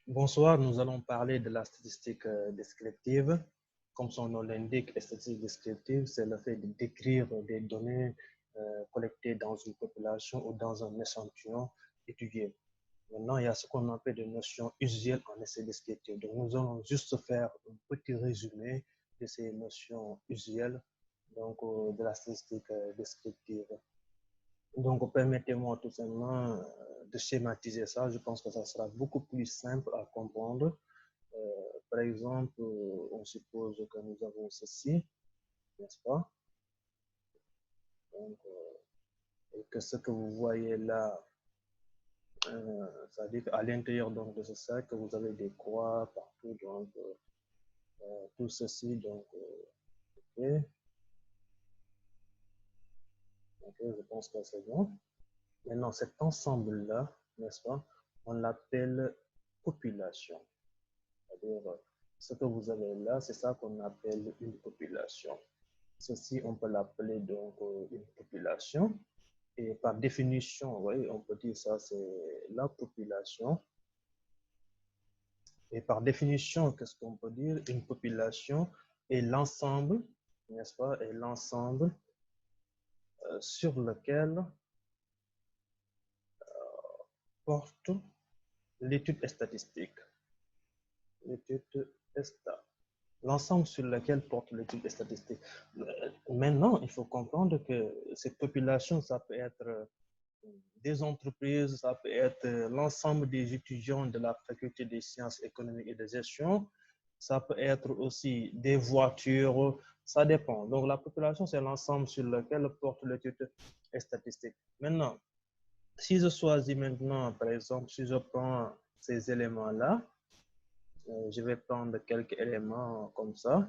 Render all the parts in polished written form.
Bonsoir, nous allons parler de la statistique descriptive. Comme son nom l'indique, la statistique descriptive, c'est le fait de décrire des données collectées dans une population ou dans un échantillon étudié. Maintenant, il y a ce qu'on appelle des notions usuelles en essai descriptif. Donc, nous allons juste faire un petit résumé de ces notions usuelles donc, de la statistique descriptive. Donc, permettez-moi tout simplement de schématiser ça. Je pense que ça sera beaucoup plus simple à comprendre. Par exemple, on suppose que nous avons ceci, n'est-ce pas? Donc, et que ce que vous voyez là, c'est-à-dire qu'à l'intérieur donc, de ce sac, vous avez des croix partout, donc tout ceci, donc, okay. Ok, je pense que c'est bon. Maintenant, cet ensemble-là, n'est-ce pas, on l'appelle population. C'est-à-dire, ce que vous avez là, c'est ça qu'on appelle une population. Ceci, on peut l'appeler donc une population. Et par définition, oui, on peut dire ça, c'est la population. Et par définition, qu'est-ce qu'on peut dire? Une population est l'ensemble, n'est-ce pas, est l'ensemble sur lequel porte l'étude statistique. L'étude stat. L'ensemble sur lequel porte l'étude statistique. Maintenant, il faut comprendre que cette population, ça peut être des entreprises, ça peut être l'ensemble des étudiants de la faculté des sciences économiques et de gestion, ça peut être aussi des voitures, ça dépend. Donc la population, c'est l'ensemble sur lequel porte l'étude statistique. Maintenant, si je choisis maintenant, par exemple, si je prends ces éléments-là, je vais prendre quelques éléments comme ça.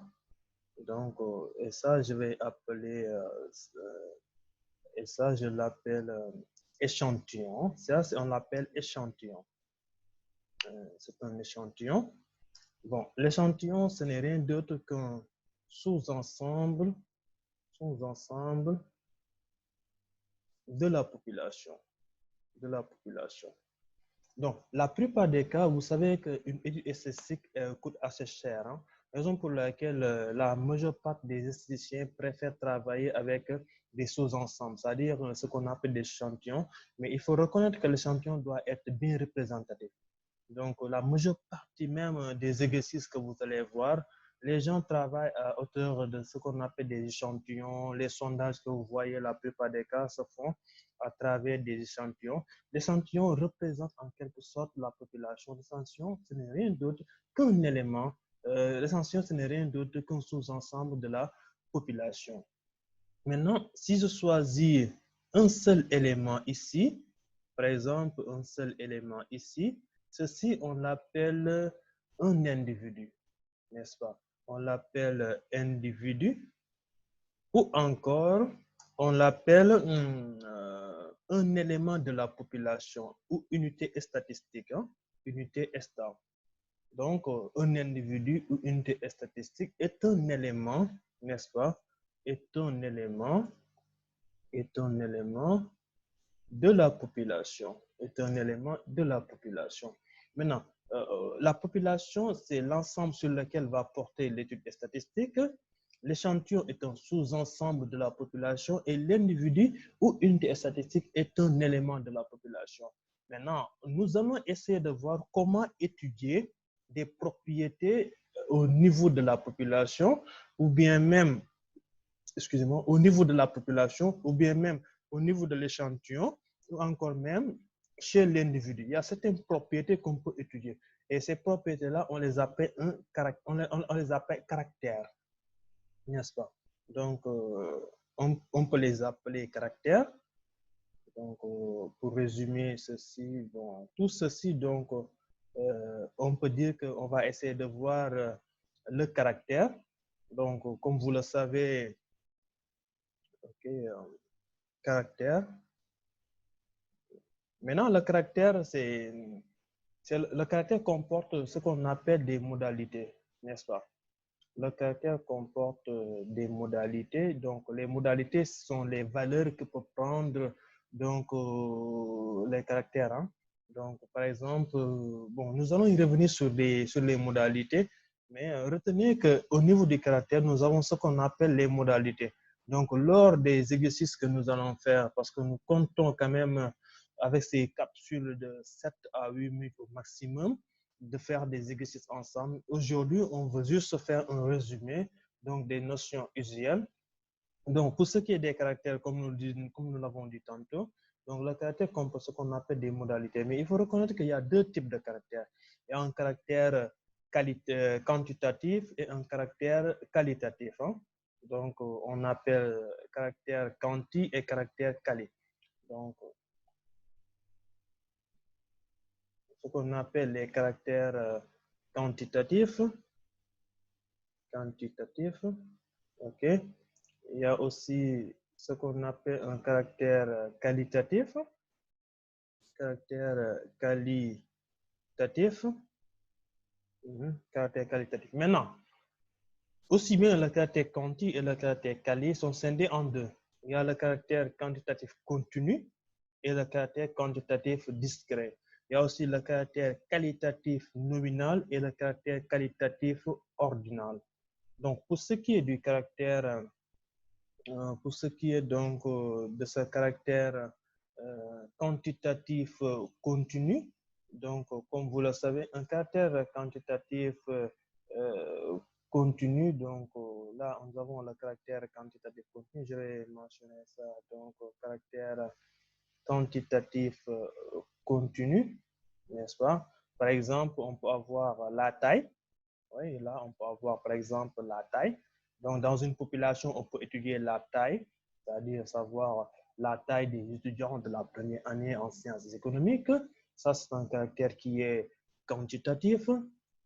Donc, et ça, je vais appeler, et ça, je l'appelle échantillon. Ça, on l'appelle échantillon. C'est un échantillon. Bon, l'échantillon, ce n'est rien d'autre qu'un sous-ensemble de la population. De la population. Donc, la plupart des cas, vous savez qu'une étude statistique coûte assez cher. Hein? Raison pour laquelle la majeure partie des statisticiens préfèrent travailler avec des sous-ensembles, c'est-à-dire ce qu'on appelle des échantillons. Mais il faut reconnaître que l'échantillon doit être bien représentatif. Donc, la majeure partie même des exercices que vous allez voir, les gens travaillent à hauteur de ce qu'on appelle des échantillons. Les sondages que vous voyez, la plupart des cas, se font à travers des échantillons. L'échantillon représente en quelque sorte la population. L'échantillon, ce n'est rien d'autre qu'un élément. L'échantillon, ce n'est rien d'autre qu'un sous-ensemble de la population. Maintenant, si je choisis un seul élément ici, par exemple, un seul élément ici, ceci, on l'appelle un individu, n'est-ce pas? On l'appelle individu ou encore, on l'appelle un élément de la population ou unité statistique, hein? Unité stat. Donc, un individu ou unité statistique est un élément, n'est-ce pas? Est un élément de la population. Est un élément de la population. Maintenant, la population, c'est l'ensemble sur lequel va porter l'étude statistique. L'échantillon est un sous-ensemble de la population et l'individu ou unité statistique est un élément de la population. Maintenant, nous allons essayer de voir comment étudier des propriétés au niveau de la population ou bien même, excusez-moi, au niveau de la population ou bien même au niveau de l'échantillon ou encore même chez l'individu. Il y a certaines propriétés qu'on peut étudier. Et ces propriétés-là, on les appelle caractères, n'est-ce pas? Donc, on peut les appeler caractères. Donc, pour résumer ceci, bon, tout ceci, donc, on peut dire qu'on va essayer de voir le caractère. Donc, comme vous le savez, okay, caractère. Maintenant, le caractère, le caractère comporte ce qu'on appelle des modalités, n'est-ce pas? Le caractère comporte des modalités. Donc, les modalités sont les valeurs que peut prendre donc, les caractères. Hein? Donc, par exemple, bon, nous allons y revenir sur les modalités, mais retenez qu'au niveau du caractère, nous avons ce qu'on appelle les modalités. Donc, lors des exercices que nous allons faire, parce que nous comptons quand même avec ces capsules de 7 à 8 minutes au maximum, de faire des exercices ensemble. Aujourd'hui, on veut juste faire un résumé, donc des notions usuelles. Donc, pour ce qui est des caractères, comme nous l'avons dit tantôt, donc le caractère comporte ce qu'on appelle des modalités. Mais il faut reconnaître qu'il y a deux types de caractères. Il y a un caractère quantitatif et un caractère qualitatif. Hein. Donc, on appelle caractère quanti et caractère quali. Donc, ce qu'on appelle les caractères quantitatifs, ok. Il y a aussi ce qu'on appelle un caractère qualitatif, caractère qualitatif, caractère qualitatif. Maintenant, aussi bien le caractère quanti et le caractère quali sont scindés en deux. Il y a le caractère quantitatif continu et le caractère quantitatif discret. Il y a aussi le caractère qualitatif nominal et le caractère qualitatif ordinal. Donc, pour ce qui est du caractère, pour ce qui est donc de ce caractère quantitatif continu, donc comme vous le savez, un caractère quantitatif continu, donc là, nous avons le caractère quantitatif continu, je vais mentionner ça, donc caractère quantitatif continu, n'est-ce pas? Par exemple, on peut avoir la taille. Oui, là, on peut avoir par exemple la taille. Donc, dans une population, on peut étudier la taille, c'est-à-dire savoir la taille des étudiants de la première année en sciences économiques. Ça, c'est un caractère qui est quantitatif.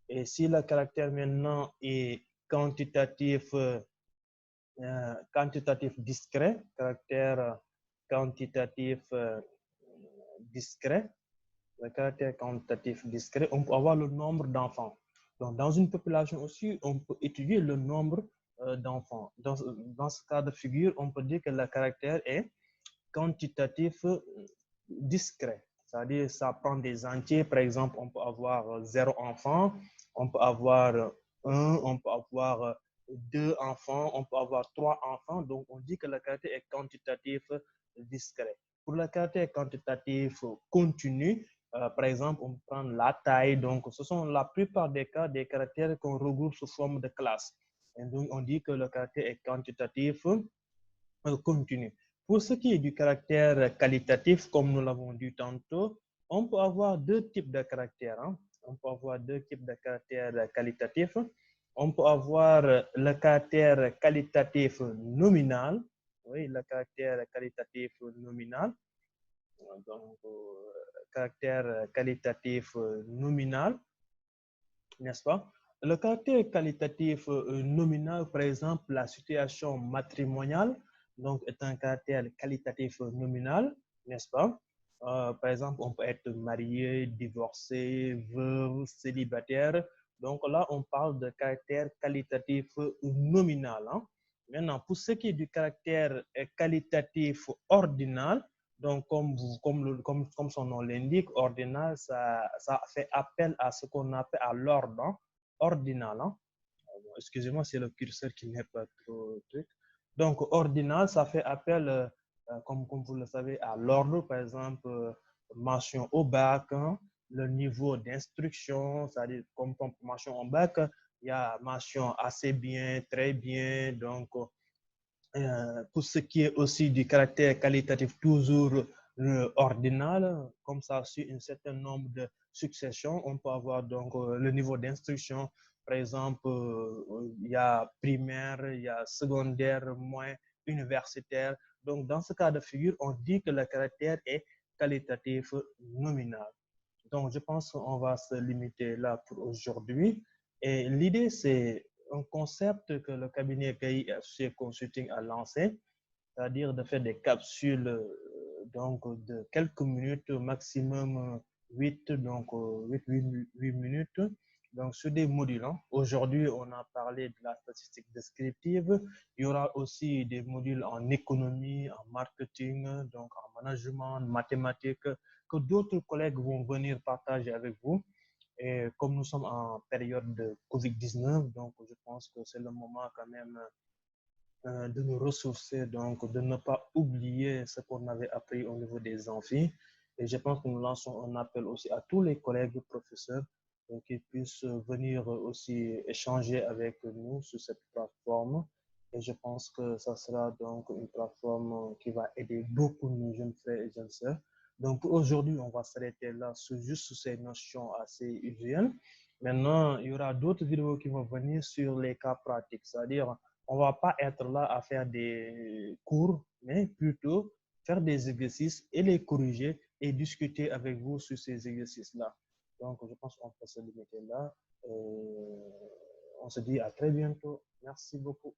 Et si le caractère maintenant est quantitatif discret, caractère quantitatif discret, le caractère quantitatif discret, on peut avoir le nombre d'enfants. Donc, dans une population aussi, on peut étudier le nombre d'enfants. Dans ce cas de figure, on peut dire que le caractère est quantitatif discret. C'est-à-dire, ça prend des entiers. Par exemple, on peut avoir 0 enfant, on peut avoir 1, on peut avoir 2 enfants, on peut avoir 3 enfants. Donc, on dit que le caractère est quantitatif discret. Pour le caractère quantitatif continu, par exemple, on prend la taille. Donc, ce sont la plupart des cas des caractères qu'on regroupe sous forme de classe. Et donc, on dit que le caractère est quantitatif continu. Pour ce qui est du caractère qualitatif, comme nous l'avons dit tantôt, on peut avoir deux types de caractères. Hein. On peut avoir deux types de caractères qualitatifs. On peut avoir le caractère qualitatif nominal. Oui, le caractère qualitatif nominal. Donc, caractère qualitatif nominal, n'est-ce pas? Le caractère qualitatif nominal, par exemple, la situation matrimoniale, donc est un caractère qualitatif nominal, n'est-ce pas? Par exemple, on peut être marié, divorcé, veuve, célibataire. Donc là, on parle de caractère qualitatif nominal. Hein. Maintenant, pour ce qui est du caractère qualitatif ordinal, donc comme son nom l'indique, ordinal, ça fait appel à ce qu'on appelle à l'ordre hein, ordinal. Hein. Excusez-moi, c'est le curseur qui n'est pas trop truc. Donc, ordinal, ça fait appel, comme vous le savez, à l'ordre, par exemple, mention au bac, hein, le niveau d'instruction, c'est-à-dire comme mention au bac, il y a mention assez bien, très bien. Donc, pour ce qui est aussi du caractère qualitatif, toujours ordinal, comme ça, sur un certain nombre de successions, on peut avoir donc le niveau d'instruction. Par exemple, il y a primaire, il y a secondaire, moins universitaire. Donc, dans ce cas de figure, on dit que le caractère est qualitatif nominal. Donc, je pense qu'on va se limiter là pour aujourd'hui. Et l'idée, c'est un concept que le cabinet PI Associé Consulting a lancé, c'est-à-dire de faire des capsules donc de quelques minutes, maximum 8, donc 8 minutes, donc sur des modules. Hein. Aujourd'hui, on a parlé de la statistique descriptive. Il y aura aussi des modules en économie, en marketing, donc en management, en mathématiques, que d'autres collègues vont venir partager avec vous. Et comme nous sommes en période de Covid-19, donc je pense que c'est le moment quand même de nous ressourcer, donc de ne pas oublier ce qu'on avait appris au niveau des amphis. Et je pense que nous lançons un appel aussi à tous les collègues professeurs pour qu'ils puissent venir aussi échanger avec nous sur cette plateforme. Et je pense que ça sera donc une plateforme qui va aider beaucoup nos jeunes frères et jeunes sœurs. Donc aujourd'hui, on va s'arrêter là sur juste ces notions assez usuelles. Maintenant, il y aura d'autres vidéos qui vont venir sur les cas pratiques, c'est-à-dire on ne va pas être là à faire des cours, mais plutôt faire des exercices et les corriger et discuter avec vous sur ces exercices-là. Donc, je pense qu'on peut se limiter là. On se dit à très bientôt. Merci beaucoup.